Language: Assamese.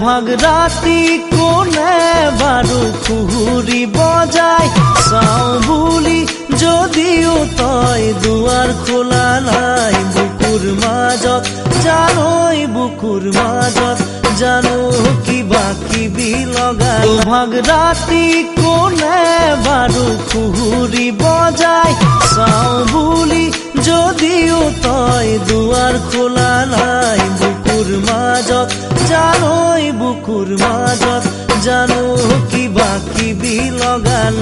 ভাগ রাতি কোনে বারু কুহুরি বজাই চাও বুলি যদিও তই দুয়ার খোলা নাই বুকুর মাজত জানই বুকুর মাজত জানো কিবা কিবি লগাই ভাগ রাতি কোনে বারু কুহুরি বজাই চাও বুলি যদিও তই দুয়ার খোলা নাই বুকুর মাজত জানই বুকুর মাজত জানো কিবা কিবি লগাল।